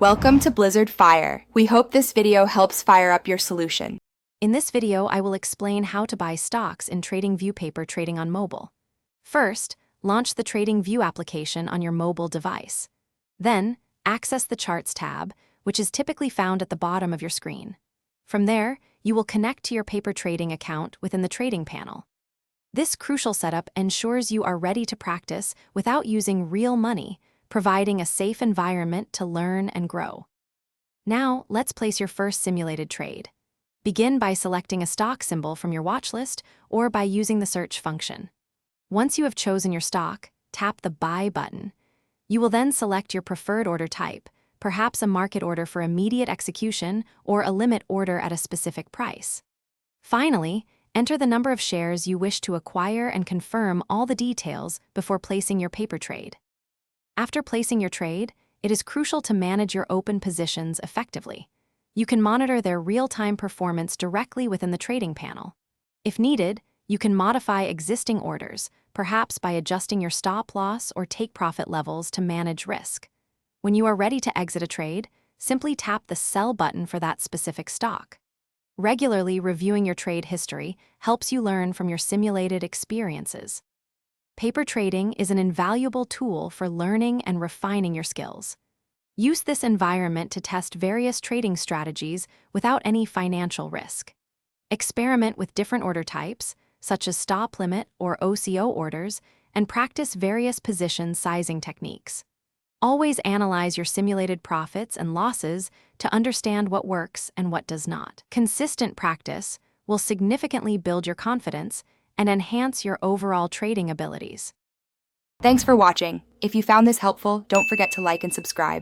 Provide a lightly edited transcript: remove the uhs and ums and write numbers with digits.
Welcome to Blizzard Fire. We hope this video helps fire up your solution. In this video, I will explain how to buy stocks in TradingView paper trading on mobile. First, launch the TradingView application on your mobile device. Then, access the Charts tab, which is typically found at the bottom of your screen. From there, you will connect to your paper trading account within the trading panel. This crucial setup ensures you are ready to practice without using real money, providing a safe environment to learn and grow. Now, let's place your first simulated trade. Begin by selecting a stock symbol from your watch list or by using the search function. Once you have chosen your stock, tap the Buy button. You will then select your preferred order type, perhaps a market order for immediate execution or a limit order at a specific price. Finally, enter the number of shares you wish to acquire and confirm all the details before placing your paper trade. After placing your trade, it is crucial to manage your open positions effectively. You can monitor their real-time performance directly within the trading panel. If needed, you can modify existing orders, perhaps by adjusting your stop loss or take profit levels to manage risk. When you are ready to exit a trade, simply tap the Sell button for that specific stock. Regularly reviewing your trade history helps you learn from your simulated experiences. Paper trading is an invaluable tool for learning and refining your skills. Use this environment to test various trading strategies without any financial risk. Experiment with different order types, such as stop limit or OCO orders, and practice various position sizing techniques. Always analyze your simulated profits and losses to understand what works and what does not. Consistent practice will significantly build your confidence and enhance your overall trading abilities. Thanks for watching. If you found this helpful, don't forget to like and subscribe.